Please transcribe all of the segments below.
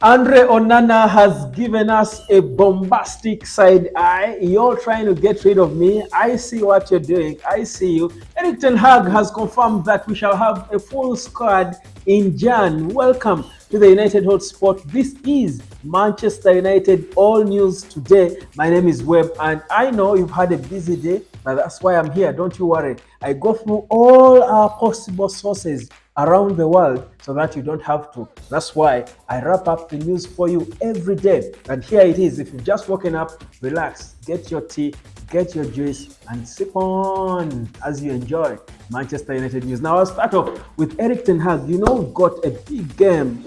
Andre Onana has given us a bombastic side eye. You're trying to get rid of me. I see what you're doing. I see you. Erik ten Hag has confirmed that we shall have a full squad in Jan. Welcome to the United Hotspot. This is Manchester United All News today. My name is Webb, and I know you've had a busy day, but that's why I'm here. Don't you worry. I go through all our possible sources around the world so that you don't have to. That's why I wrap up the news for you every day. And here it is. If you've just woken up, relax, get your tea, get your juice, and sip on as you enjoy Manchester United news. Now I'll start off with Erik ten Hag. You know, we've got a big game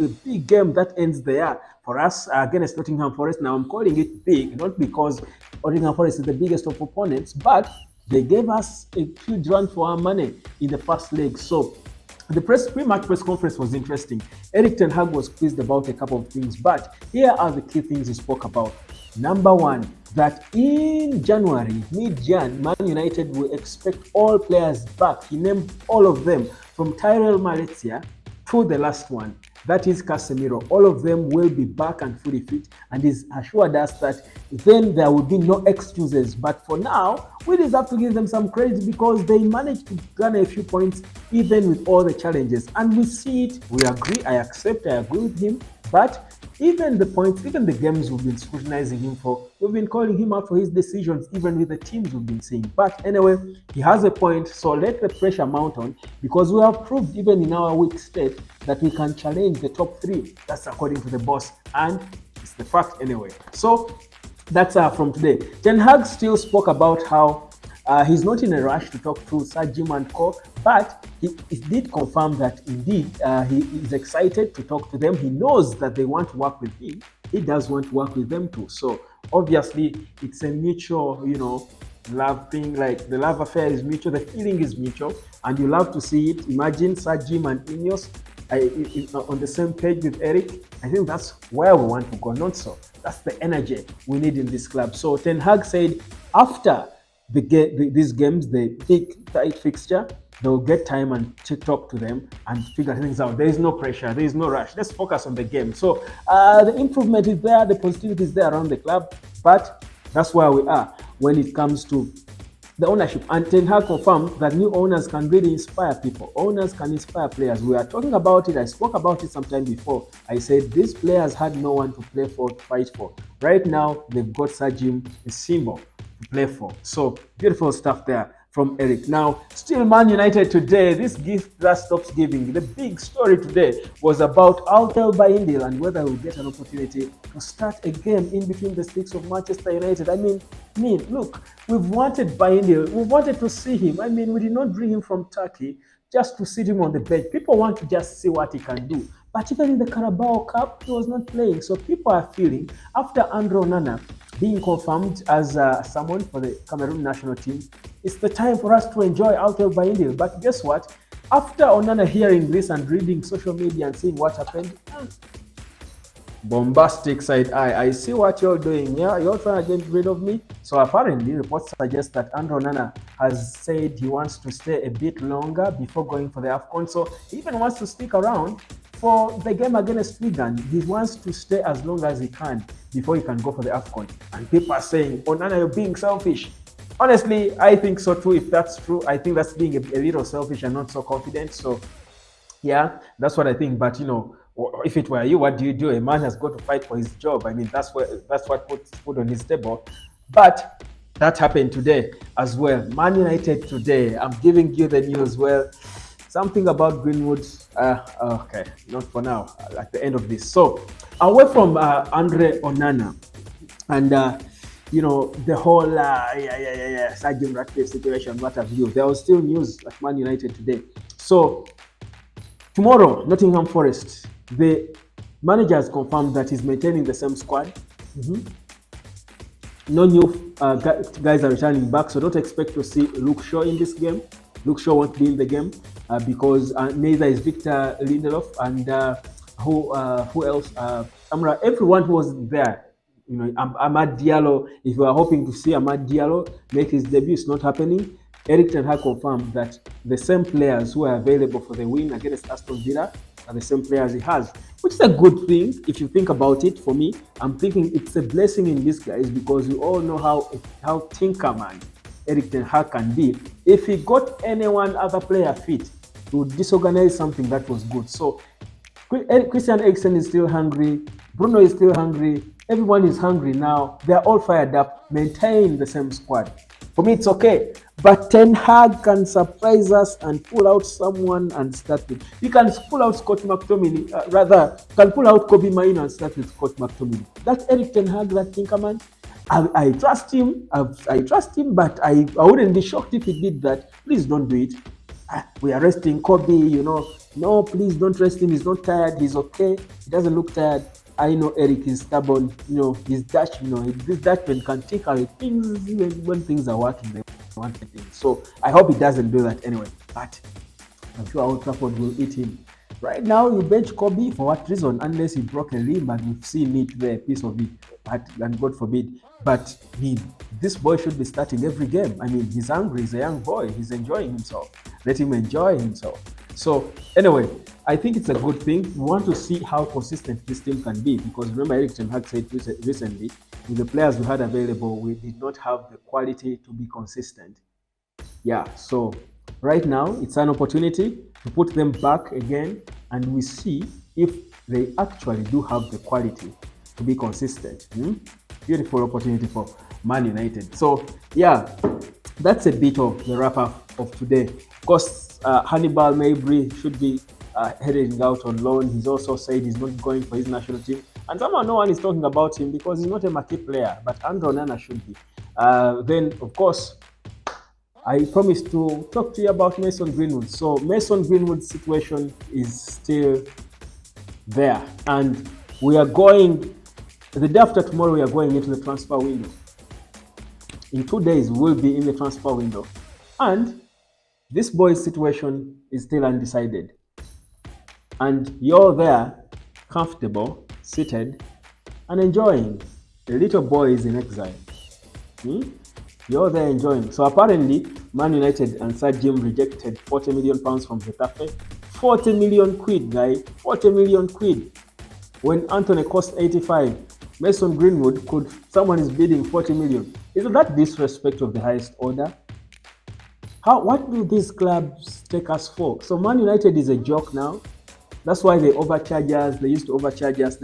that ends the year for us against Nottingham Forest. Now I'm calling it big, not because Nottingham Forest is the biggest of opponents, but they gave us a huge run for our money in the first leg. So the pre-match press conference was interesting. Erik ten Hag was quizzed about a couple of things, but here are the key things he spoke about. Number one, that in January, mid-Jan, Man United will expect all players back. He named all of them, from Tyrell Malacia to the last one. That is Casemiro. All of them will be back and fully fit, and he's assured us that then there will be no excuses. But for now, we just have to give them some credit because they managed to garner a few points even with all the challenges. And we see it, we agree, I accept, I agree with him. But even the points, even the games we've been scrutinizing him for, we've been calling him out for his decisions, even with the teams we've been seeing. But anyway, he has a point, so let the pressure mount on, because we have proved even in our weak state that we can challenge the top three. That's according to the boss, and it's the fact anyway. So that's from today. Ten Hag still spoke about how he's not in a rush to talk to Sir Jim and co, but he did confirm that indeed he is excited to talk to them. He knows that they want to work with him. He does want to work with them too. So obviously it's a mutual, love thing. Like the love affair is mutual, the feeling is mutual, and you love to see it. Imagine Sir Jim and Ineos on the same page with Eric. I think that's where we want to go, not so. That's the energy we need in this club. So Ten Hag said after these games, the big tight fixture, they'll get time and to talk to them and figure things out. There is no pressure, there is no rush. Let's focus on the game. So the improvement is there, the positivity is there around the club, but that's where we are when it comes to the ownership. And Ten Hag confirmed that new owners can really inspire people. Owners can inspire players. We are talking about it. I spoke about it sometime before. I said these players had no one to play for, to fight for. Right now, they've got Sir Jim, a symbol to play for. So beautiful stuff there from Eric. Now, still Man United today, this gift that stops giving. The big story today was about Altay Bayindil and whether he'll get an opportunity to start a game in between the sticks of Manchester United. I mean, look, we've wanted Bayindil, we wanted to see him. I mean, we did not bring him from Turkey just to sit him on the bench. People want to just see what he can do. But even in the Carabao Cup, he was not playing. So people are feeling, after Andre Onana being confirmed as someone for the Cameroon national team, it's the time for us to enjoy Altay Bayindil. But guess what? After Onana hearing this and reading social media and seeing what happened, bombastic side eye. I see what you're doing. Yeah, you're trying to get rid of me. So apparently, reports suggest that Andre Onana has said he wants to stay a bit longer before going for the AFCON. So he even wants to stick around for the game against Sweden. He wants to stay as long as he can before he can go for the AFCON. And people are saying, Onana, you're being selfish. Honestly, I think so too. If that's true, I think that's being a little selfish and not so confident. So yeah, that's what I think. But if it were you, what do? A man has got to fight for his job. I mean, that's what puts food on his table. But that happened today as well. Man United today. I'm giving you the news. Well, something about Greenwood. Okay, not for now. At the end of this. So away from Andre Onana and the whole Sir Jim Ratcliffe situation, what have you? There was still news at Man United today. So tomorrow, Nottingham Forest, the manager has confirmed that he's maintaining the same squad. No new guys are returning back, so don't expect to see Luke Shaw in this game. Luke Shaw won't be in the game because neither is Victor Lindelof and who else? Everyone who was there. Amad Diallo, if you are hoping to see Amad Diallo make his debut, it's not happening. Erik ten Hag confirmed that the same players who are available for the win against Aston Villa the same players he has, which is a good thing if you think about it. For me, I'm thinking it's a blessing in disguise because we all know how Tinkerman Erik Ten Hag can be. If he got any one other player fit, he would disorganize something that was good. So Christian Eriksen is still hungry. Bruno is still hungry. Everyone is hungry now. They're all fired up. Maintain the same squad. For me, it's okay. But Ten Hag can surprise us and pull out someone and start with. He can pull out Scott McTominay, can pull out Kobe Maino and start with Scott McTominay. That Erik Ten Hag, that Tinkerman, I trust him. I trust him, but I wouldn't be shocked if he did that. Please don't do it. We are resting Kobe, No, please don't rest him. He's not tired. He's okay. He doesn't look tired. I know Eric is stubborn. He's Dutch. This Dutchman can take away things even when things are working. They want things. So I hope he doesn't do that anyway. But I'm sure Old Trafford will eat him. Right now, you bench Kobe for what reason? Unless he broke a limb and we've seen it there, a piece of it. And God forbid. But this boy should be starting every game. He's hungry. He's a young boy. He's enjoying himself. Let him enjoy himself. So anyway, I think it's a good thing. We want to see how consistent this team can be because remember Erik Ten Hag said recently, with the players we had available, we did not have the quality to be consistent. Yeah, so right now it's an opportunity to put them back again and we see if they actually do have the quality to be consistent. Beautiful opportunity for Man United. So yeah, that's a bit of the wrap-up of today. Of course, Hannibal Mejbri should be heading out on loan. He's also said he's not going for his national team. And somehow no one is talking about him because he's not a marquee player, but Andre Onana should be. Then, of course, I promised to talk to you about Mason Greenwood. So Mason Greenwood's situation is still there. And we are going, the day after tomorrow, we are going into the transfer window. In 2 days, we will be in the transfer window. And this boy's situation is still undecided. And you're there, comfortable, seated, and enjoying. The little boy is in exile. You're there enjoying. So apparently, Man United and Sir Jim rejected £40 million from Getafe. 40 million quid, guy. 40 million quid. When Anthony cost 85, Mason Greenwood someone is bidding 40 million. Isn't that disrespect of the highest order? What do these clubs take us for? So Man United is a joke now. That's why they overcharge us. They used to overcharge us.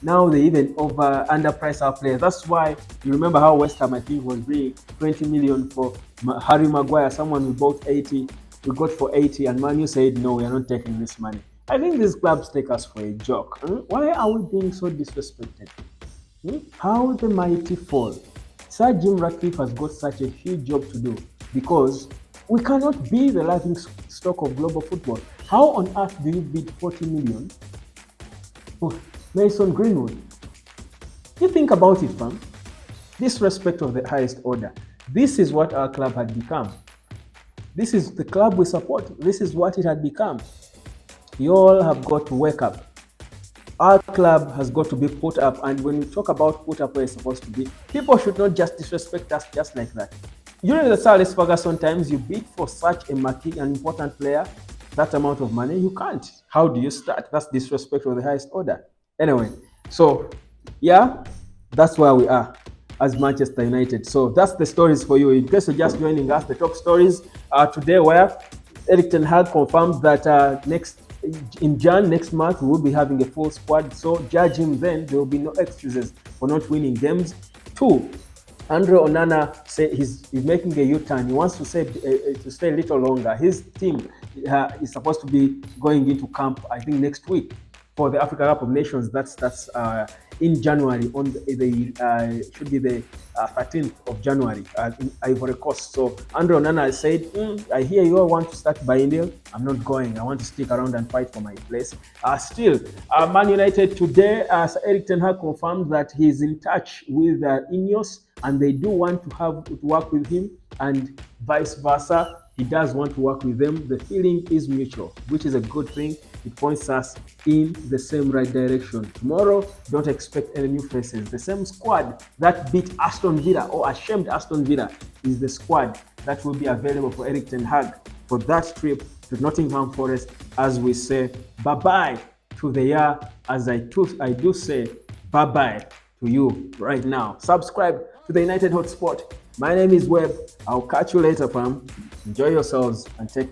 Now they even underprice our players. That's why you remember how West Ham, I think, was bringing 20 million for Harry Maguire. Someone we bought 80. We got for 80, and Man U said, no, we are not taking this money. I think these clubs take us for a joke. Why are we being so disrespected? How the mighty fall. Sir Jim Ratcliffe has got such a huge job to do because we cannot be the laughing stock of global football. How on earth do you bid 40 million for Mason Greenwood? You think about it, fam. Disrespect of the highest order. This is what our club had become. This is the club we support. This is what it had become. You all have got to wake up. Our club has got to be put up, and when we talk about put up where it's supposed to be, people should not just disrespect us just like that. During the Sir Alex Ferguson times, you bid for such a marquee and important player, that amount of money, you can't. How do you start? That's disrespect of the highest order. Anyway, so yeah, that's where we are as Manchester United. So that's the stories for you. In case you're just joining us, the top stories today where Erik Ten Hag confirms that next month, we will be having a full squad. So judge him then. There will be no excuses for not winning games. 2, Andre Onana say he's making a U-turn. He wants to stay a little longer. His team is supposed to be going into camp, I think, next week for the Africa Cup of Nations. That's in January. Should be the 13th of January in Ivory Coast. So Andre Onana said, I hear you all want to start biennial. I'm not going. I want to stick around and fight for my place. Still, Man United today, Erik Ten Hag confirmed that he's in touch with Ineos, and they do want to work with him, and vice versa. He does want to work with them. The feeling is mutual, which is a good thing. It points us in the same right direction. Tomorrow, don't expect any new faces. The same squad that beat Aston Villa or ashamed Aston Villa is the squad that will be available for Erik Ten Hag for that trip to Nottingham Forest as we say bye-bye to the year, as I do say bye-bye to you right now. Subscribe to the United Hotspot. My name is Webb. I'll catch you later, fam. Enjoy yourselves and take